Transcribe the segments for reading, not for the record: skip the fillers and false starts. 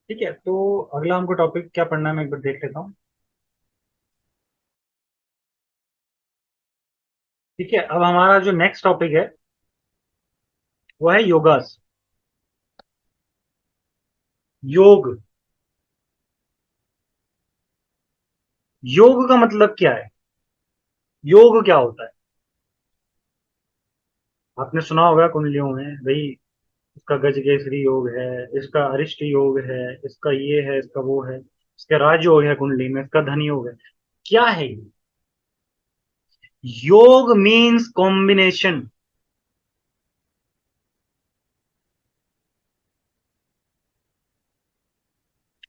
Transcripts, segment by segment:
ठीक है, तो अगला हमको टॉपिक क्या पढ़ना है, मैं एक बार देख लेता हूँ। ठीक है, अब हमारा जो नेक्स्ट टॉपिक है वो है योगास। योग। योग का मतलब क्या है? योग क्या होता है? आपने सुना होगा कुंडलियों में भाई, इसका गजकेसरी योग है, इसका अरिष्ट योग है, इसका ये है, इसका वो है, इसका राज योग है कुंडली में, इसका धन योग है। क्या है ये? योग मीन्स कॉम्बिनेशन।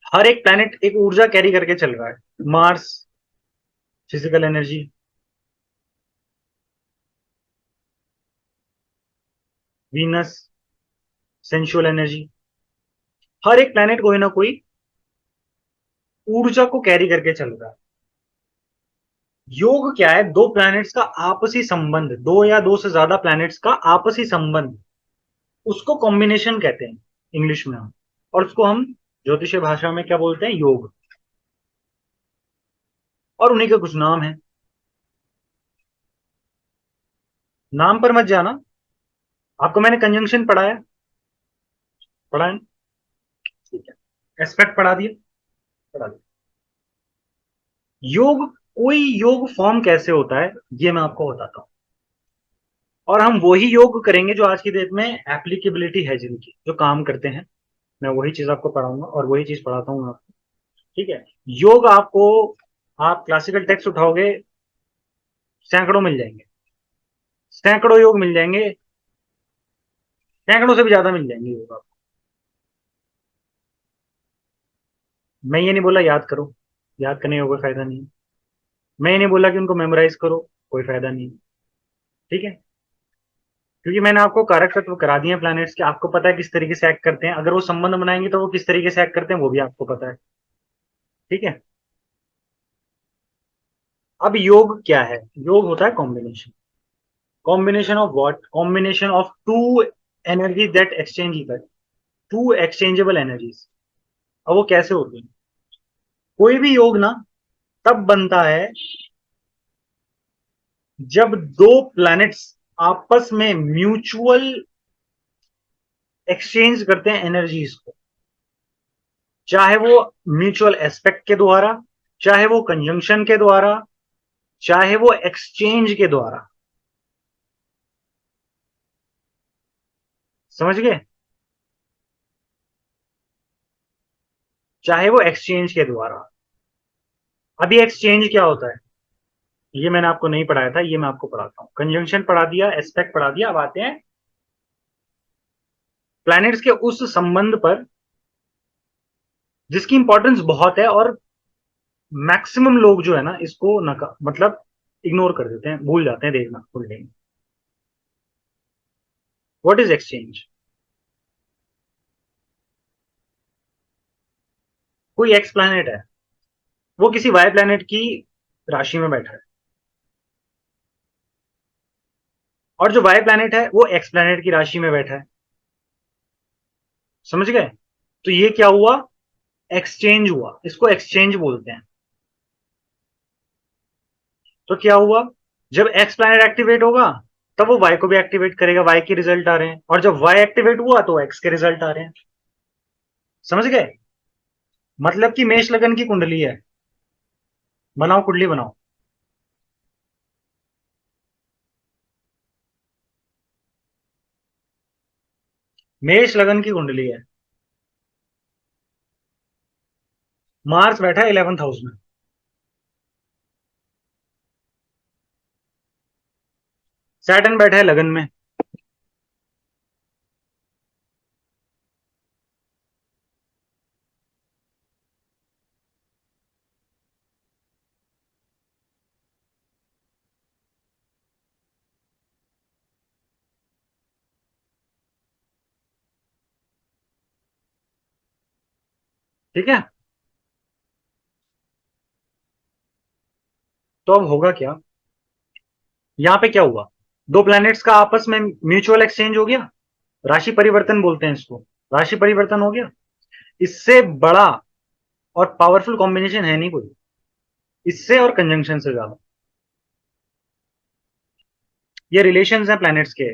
हर एक प्लैनेट एक ऊर्जा कैरी करके चल रहा है। Mars physical energy, Venus sensual energy. हर एक प्लैनेट कोई ना कोई ऊर्जा को कैरी करके चल रहा है। योग क्या है? दो प्लैनेट्स का आपसी संबंध, दो या दो से ज्यादा प्लैनेट्स का आपसी संबंध, उसको कॉम्बिनेशन कहते हैं इंग्लिश में हम। और उसको हम ज्योतिषीय भाषा में क्या बोलते हैं? योग। और उन्हीं के कुछ नाम है। नाम पर मत जाना। आपको मैंने कंजंक्शन पढ़ाया, पढ़ा है ना? ठीक है। एस्पेक्ट पढ़ा दिया, पढ़ा दिया। योग, कोई योग फॉर्म कैसे होता है ये मैं आपको बताता हूं। और हम वही योग करेंगे जो आज की डेट में एप्लीकेबिलिटी है, जिनकी जो काम करते हैं। मैं वही चीज आपको पढ़ाऊंगा और वही चीज पढ़ाता हूँ आपको। ठीक है। योग आपको, आप क्लासिकल टेक्स्ट उठाओगे, सैकड़ों मिल जाएंगे। सैकड़ों योग मिल जाएंगे। सैकड़ों से भी ज्यादा मिल जाएंगे योग आपको। मैं ये नहीं बोला याद करो, याद करने का कोई फायदा नहीं है। मैं ये नहीं बोला कि उनको मेमोराइज करो, कोई फायदा नहीं है। ठीक है। क्योंकि मैंने आपको कारक तत्व करा दिए हैं प्लैनेट्स के, आपको पता है किस तरीके से एक्ट करते हैं। अगर वो संबंध बनाएंगे तो वो किस तरीके से एक्ट करते हैं वो भी आपको पता है। ठीक है। अब योग क्या है? योग होता है combination. Combination of what? Combination of two energy that exchange equal, to exchangeable energies. अब वो कैसे होती है? कोई भी योग ना तब बनता है जब दो प्लैनेट्स आपस में म्यूचुअल एक्सचेंज करते हैं एनर्जीज को। चाहे वो म्यूचुअल एस्पेक्ट के द्वारा, चाहे वो कंजंक्शन के द्वारा, चाहे वो एक्सचेंज के द्वारा। समझ गए? चाहे वो एक्सचेंज के द्वारा। अभी एक्सचेंज क्या होता है ये मैंने आपको नहीं पढ़ाया था, ये मैं आपको पढ़ाता हूं। कंजंक्शन पढ़ा दिया, एस्पेक्ट पढ़ा दिया, अब आते हैं प्लैनेट्स के उस संबंध पर जिसकी इंपॉर्टेंस बहुत है। और मैक्सिमम लोग जो है ना इसको नका मतलब इग्नोर कर देते हैं, भूल जाते हैं देखना, भूल जाएंगे। What is exchange? कोई एक्स प्लैनेट है, वो किसी वाई प्लैनेट की राशि में बैठा है। और जो वाई प्लैनेट है वो एक्स प्लैनेट की राशि में बैठा है। समझ गए? तो ये क्या हुआ? एक्सचेंज हुआ, इसको एक्सचेंज बोलते हैं। तो क्या हुआ? जब एक्स प्लैनेट एक्टिवेट होगा तब वो वाई को भी एक्टिवेट करेगा, वाई के रिजल्ट आ रहे हैं। और जब वाई एक्टिवेट हुआ तो एक्स के रिजल्ट आ रहे हैं। समझ गए? मतलब कि मेष लगन की कुंडली है, बनाओ कुंडली बनाओ। मेष लगन की कुंडली है, मार्स बैठा है 11th हाउस में। सैटर्न बैठा है लगन में। ठीक है। तो अब होगा क्या? यहां पे क्या हुआ? दो प्लैनेट्स का आपस में म्यूचुअल एक्सचेंज हो गया। राशि परिवर्तन बोलते हैं इसको। राशि परिवर्तन हो गया। इससे बड़ा और पावरफुल कॉम्बिनेशन है नहीं कोई, इससे और कंजंक्शन से ज्यादा। ये रिलेशंस हैं प्लैनेट्स के,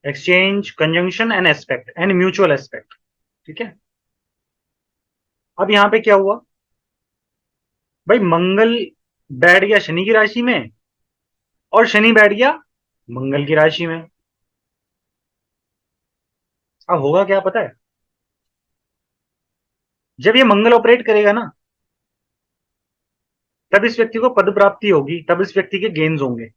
exchange, conjunction and aspect and mutual aspect. ठीक है, अब यहां पे क्या हुआ भाई, मंगल बैठ गया शनि की राशि में और शनि बैठ गया मंगल की राशि में। अब होगा क्या पता है, जब ये मंगल ऑपरेट करेगा ना, तब इस व्यक्ति को पद प्राप्ति होगी, तब इस व्यक्ति के गेन्स होंगे।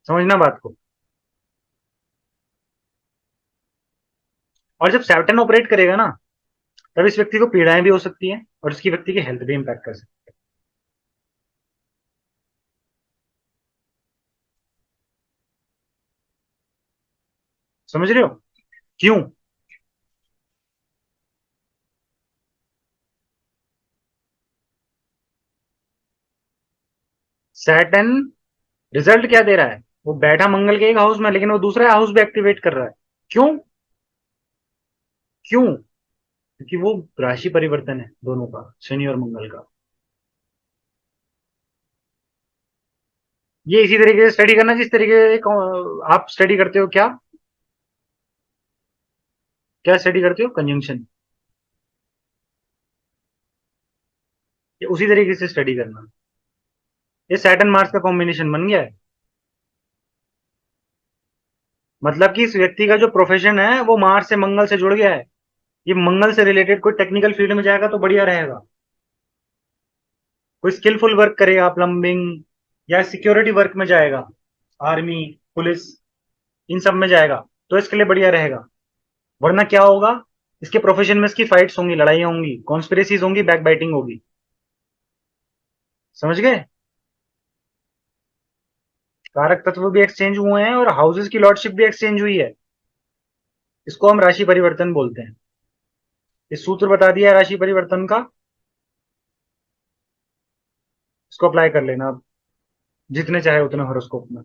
समझना बात को। और जब सैटर्न ऑपरेट करेगा ना, तब इस व्यक्ति को पीड़ाएं भी हो सकती हैं और इसकी व्यक्ति की हेल्थ भी इंपैक्ट कर सकती है। समझ रहे हो क्यों? सैटर्न रिजल्ट क्या दे रहा है, वो बैठा मंगल के एक हाउस में, लेकिन वो दूसरा हाउस भी एक्टिवेट कर रहा है। क्यों? क्यों? क्योंकि वो राशि परिवर्तन है दोनों का, शनि और मंगल का। ये इसी तरीके से स्टडी करना जिस तरीके से आप स्टडी करते हो। क्या क्या स्टडी करते हो? कंजंक्शन। ये उसी तरीके से स्टडी करना। ये सैटर्न मार्स का कॉम्बिनेशन बन गया है, मतलब कि इस व्यक्ति का जो प्रोफेशन है वो मार्स से मंगल से जुड़ गया है। ये मंगल से रिलेटेड कोई टेक्निकल फील्ड में जाएगा तो बढ़िया रहेगा, कोई स्किलफुल वर्क करेगा, प्लम्बिंग या सिक्योरिटी वर्क में जाएगा, आर्मी, पुलिस, इन सब में जाएगा तो इसके लिए बढ़िया रहेगा। वरना क्या होगा, इसके प्रोफेशन में इसकी फाइट्स होंगी, लड़ाइयां होंगी, कॉन्स्पिरेसीज होंगी, बैक बाइटिंग होगी। समझ गए? कारक तत्व भी एक्सचेंज हुए हैं और हाउसेस की लॉर्डशिप भी एक्सचेंज हुई है। इसको हम राशि परिवर्तन बोलते हैं। इस सूत्र बता दिया है राशि परिवर्तन का, इसको अप्लाई कर लेना आप जितने चाहे उतने हॉरोस्कोप में।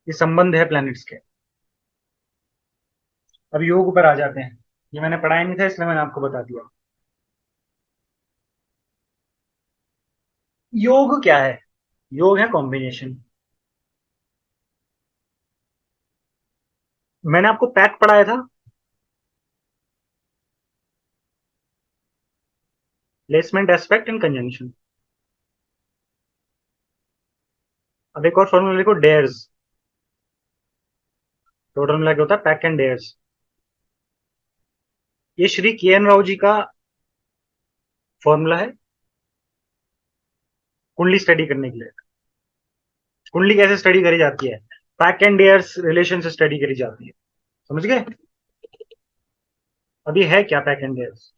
ये संबंध है प्लैनेट्स के। अब योग पर आ जाते हैं। ये मैंने पढ़ाया नहीं था इसलिए मैंने आपको बता दिया। योग क्या है? योग है कॉम्बिनेशन। मैंने आपको पैक पढ़ाया था, प्लेसमेंट, एस्पेक्ट एंड कंजंक्शन। अब एक और फॉर्मूला लिखो, डेयर्स। टोटल मिला के होता है पैक एंड डेयर्स। ये श्री के एन राव जी का फॉर्मूला है कुंडली स्टडी करने के लिए। कुंडली कैसे स्टडी करी जाती है? पैक एंड डेयर्स रिलेशन से स्टडी करी जाती है। समझ गए? अब ये है क्या पैक एंड डेयर्स?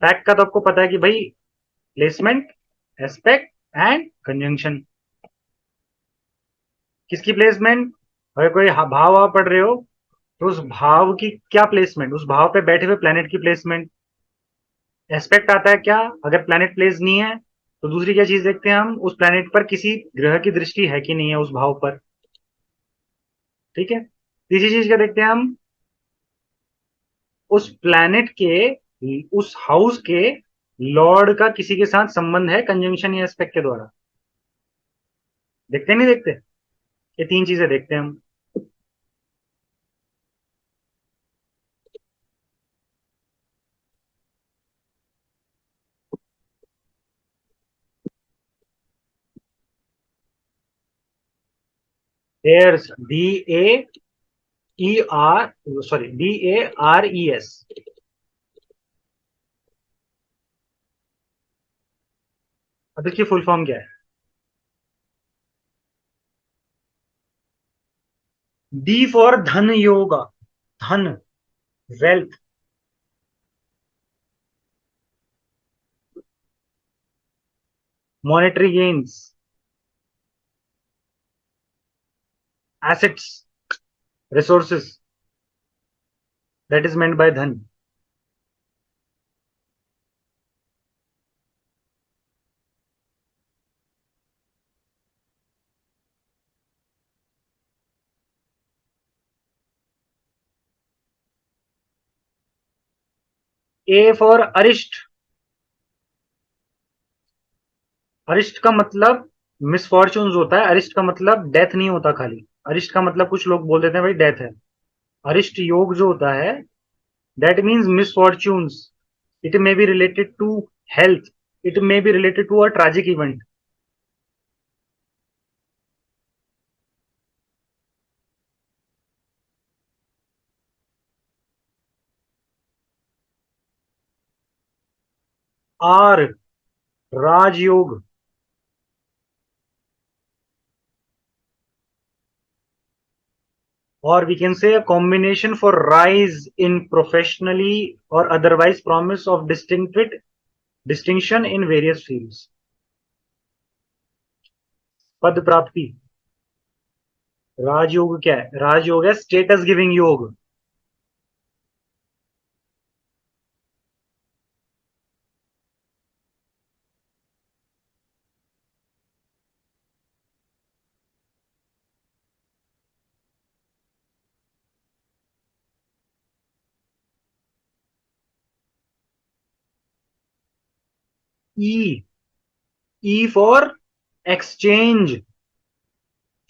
पैक का तो आपको पता है कि भाई प्लेसमेंट, एस्पेक्ट एंड कंजंक्शन। किसकी प्लेसमेंट? अगर कोई भाव आप पढ़ रहे हो तो उस भाव की क्या प्लेसमेंट, उस भाव पे बैठे हुए प्लेनेट की प्लेसमेंट। एस्पेक्ट आता है क्या, अगर प्लेनेट प्लेस नहीं है तो दूसरी क्या चीज देखते हैं हम, उस प्लेनेट पर किसी ग्रह की दृष्टि है कि नहीं है उस भाव पर। ठीक है, तीसरी चीज क्या देखते हैं हम, उस प्लेनेट के, उस हाउस के लॉर्ड का किसी के साथ संबंध है कंजंक्शन या एस्पेक्ट के द्वारा। देखते नहीं देखते? ये तीन चीजें देखते हैं हम। एयर्स, D A E R, sorry, DARES। अब इसकी फुल फॉर्म क्या है? D for dhan yoga, dhan, wealth, monetary gains, assets, resources, that is meant by dhan. A for अरिष्ट। अरिष्ट का मतलब मिसफॉर्चून्स होता है। अरिष्ट का मतलब डेथ नहीं होता खाली। अरिष्ट का मतलब कुछ लोग बोल देते हैं भाई डेथ है। अरिष्ट योग जो होता है that means misfortunes. It may be related to health, it may be related to a tragic event. Or, राजयोग। Or we can say a combination for rise in professionally or otherwise promise of distinction in various fields. पद प्राप्ति। राजयोग क्या है? राजयोग है status giving योग। ई, E for exchange,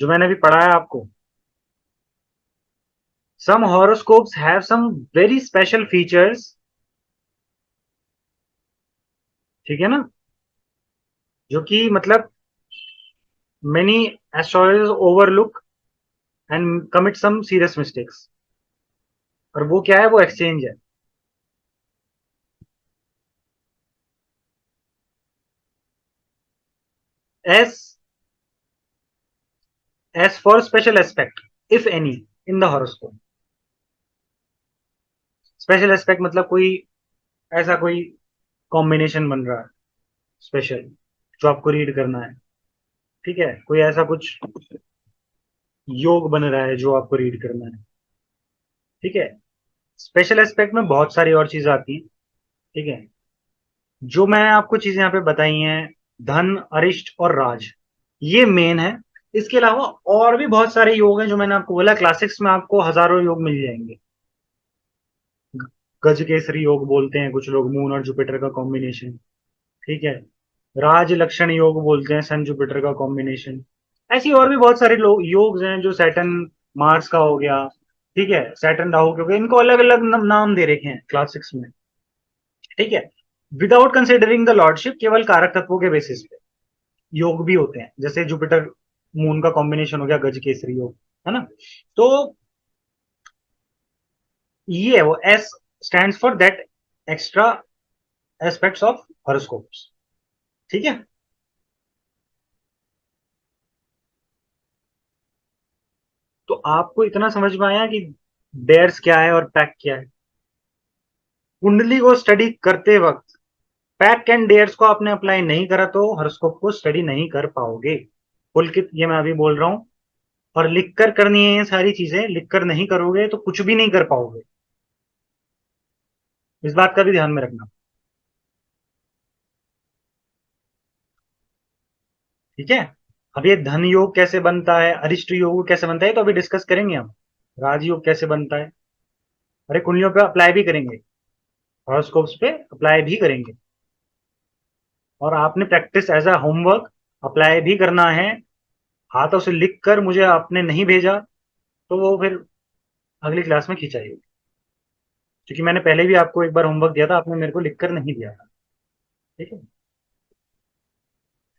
जो मैंने अभी पढ़ा है आपको। Some horoscopes have some very special features, ठीक है ना, जो कि मतलब many astrologers overlook and commit some serious mistakes. और वो क्या है? वो एक्सचेंज है। S, S for special aspect if any in the horoscope. Special aspect मतलब कोई ऐसा कोई कॉम्बिनेशन बन रहा है स्पेशल, जो आपको रीड करना है। ठीक है, कोई ऐसा कुछ योग बन रहा है जो आपको रीड करना है। ठीक है। स्पेशल एस्पेक्ट में बहुत सारी और चीजें आती हैं। ठीक है। जो मैं आपको चीजें यहाँ पे बताई हैं, धन, अरिष्ट और राज, ये मेन है। इसके अलावा और भी बहुत सारे योग हैं जो मैंने आपको बोला। क्लासिक्स में आपको हजारों योग मिल जाएंगे। गज केसरी योग बोलते हैं कुछ लोग, मून और जुपिटर का कॉम्बिनेशन। ठीक है। राज लक्षण योग बोलते हैं, सन जुपिटर का कॉम्बिनेशन। ऐसी और भी बहुत सारे लोग योग हैं, जो सैटर्न मार्स का हो गया। ठीक है, सैटर्न राहु के हो गए, इनको अलग अलग नाम दे रखे हैं क्लासिक्स में। ठीक है। विदाउट कंसिडरिंग द लॉर्डशिप, केवल कारक तत्वों के बेसिस पे योग भी होते हैं। जैसे जुपिटर मून का कॉम्बिनेशन हो गया गज केसरी योग, है ना। तो ये है वो, S stands for that extra aspects of horoscopes. ठीक है। तो आपको इतना समझ में आया कि डेयर्स क्या है और पैक क्या है। कुंडली को स्टडी करते वक्त पैक एंड डेयर्स को आपने अप्लाई नहीं करा तो हॉरोस्कोप को स्टडी नहीं कर पाओगे। पुलकित ये मैं अभी बोल रहा हूं। और लिखकर करनी है ये सारी चीजें, लिखकर नहीं करोगे तो कुछ भी नहीं कर पाओगे। इस बात का भी ध्यान में रखना। ठीक है। अब ये धन योग कैसे बनता है, अरिष्ट योग कैसे बनता है, तो अभी डिस्कस करेंगे हम। राजयोग कैसे बनता है, अरे कुंडलियों पे अप्लाई भी करेंगे, हॉरोस्कोप्स पे अप्लाई भी करेंगे। और आपने practice as a homework apply भी करना है। हाथों से लिख कर मुझे आपने नहीं भेजा तो वो फिर अगली क्लास में खिंचाई। क्योंकि मैंने पहले भी आपको एक बार होमवर्क दिया था, आपने मेरे को लिखकर नहीं दिया था। ठीक है।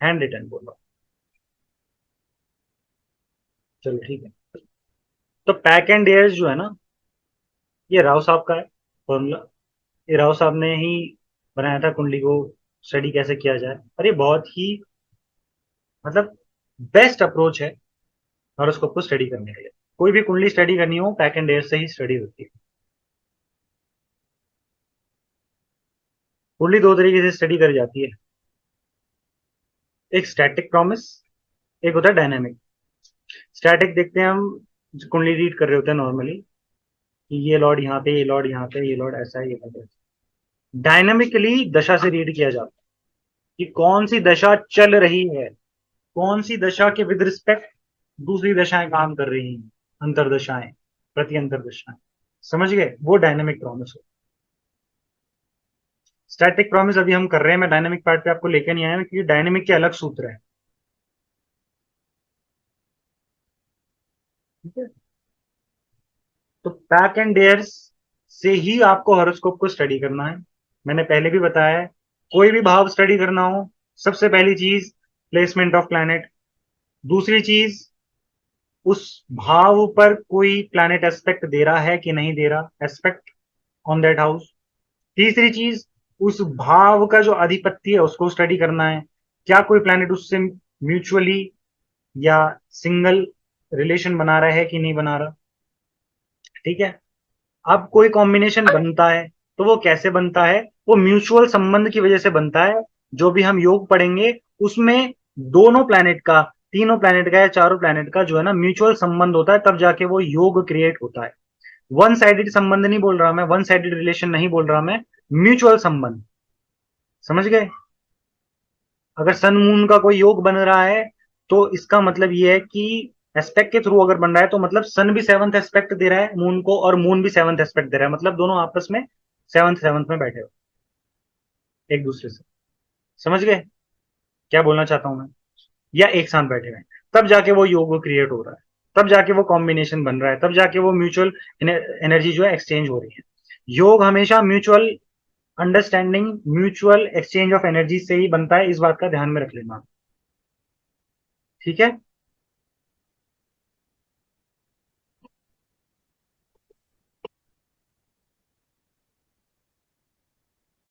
हैंड रिटन बोलो। चलो ठीक है। तो पैक एंड डेयर्स जो है ना, ये राव साहब का है फॉर्मूला। ये राव साहब ने ही बनाया था कुंडली को स्टडी कैसे किया जाए। और ये बहुत ही मतलब बेस्ट अप्रोच है हॉरोस्कोप को स्टडी करने के लिए। कोई भी कुंडली स्टडी करनी हो, पैक एंड डेयर से ही स्टडी होती है। कुंडली दो तरीके से स्टडी करी जाती है। एक स्टैटिक प्रॉमिस, एक होता है डायनामिक। स्टैटिक देखते हैं हम, कुंडली रीड कर रहे होते हैं नॉर्मली, कि ये लॉर्ड यहाँ पे, ये लॉर्ड यहाँ पे, ये लॉर्ड ऐसा है, ये लॉर्ड ऐसा। डायनामिकली दशा से रीड किया जाता है कि कौन सी दशा चल रही है, कौन सी दशा के विद रिस्पेक्ट दूसरी दशाएं काम कर रही हैं, अंतरदशाएं, प्रति अंतरदशाएं। समझ गए? वो डायनामिक प्रॉमिस हो। स्टैटिक प्रॉमिस अभी हम कर रहे हैं, मैं डायनेमिक पार्ट पे आपको लेकर नहीं आया क्योंकि डायनेमिक के अलग सूत्र है। ठीक है, तो पैक एंड डेयर्स से ही आपको हॉरोस्कोप को स्टडी करना है। मैंने पहले भी बताया है, कोई भी भाव स्टडी करना हो, सबसे पहली चीज प्लेसमेंट ऑफ प्लैनेट, दूसरी चीज उस भाव पर कोई प्लैनेट एस्पेक्ट दे रहा है कि नहीं दे रहा, एस्पेक्ट ऑन दैट हाउस। तीसरी चीज उस भाव का जो अधिपति है उसको स्टडी करना है, क्या कोई प्लैनेट उससे म्यूचुअली या सिंगल रिलेशन बना रहा है कि नहीं बना रहा। ठीक है, अब कोई कॉम्बिनेशन बनता है तो वो कैसे बनता है, वो म्यूचुअल संबंध की वजह से बनता है। जो भी हम योग पढ़ेंगे उसमें दोनों प्लैनेट का, तीनों प्लैनेट का या चारों प्लैनेट का जो है ना म्यूचुअल संबंध होता है, तब जाके वो योग क्रिएट होता है। वन साइडेड संबंध नहीं बोल रहा मैं, वन साइडेड रिलेशन नहीं बोल रहा मैं, म्यूचुअल संबंध। समझ गए? अगर सन मून का कोई योग बन रहा है तो इसका मतलब ये है कि एस्पेक्ट के थ्रू अगर बन रहा है तो मतलब सन भी सेवंथ एस्पेक्ट दे रहा है मून को और मून भी सेवंथ एस्पेक्ट दे रहा है, मतलब दोनों आपस में सेवंथ सेवंथ में बैठे हो एक दूसरे से। समझ गए क्या बोलना चाहता हूं मैं? या एक साथ बैठे हुए हैं, तब जाके वो योग क्रिएट हो रहा है, तब जाके वो कॉम्बिनेशन बन रहा है, तब जाके वो म्यूचुअल एनर्जी जो है एक्सचेंज हो रही है। योग हमेशा mutual understanding, mutual exchange of energy से ही बनता है, इस बात का ध्यान में रख लेना। ठीक है।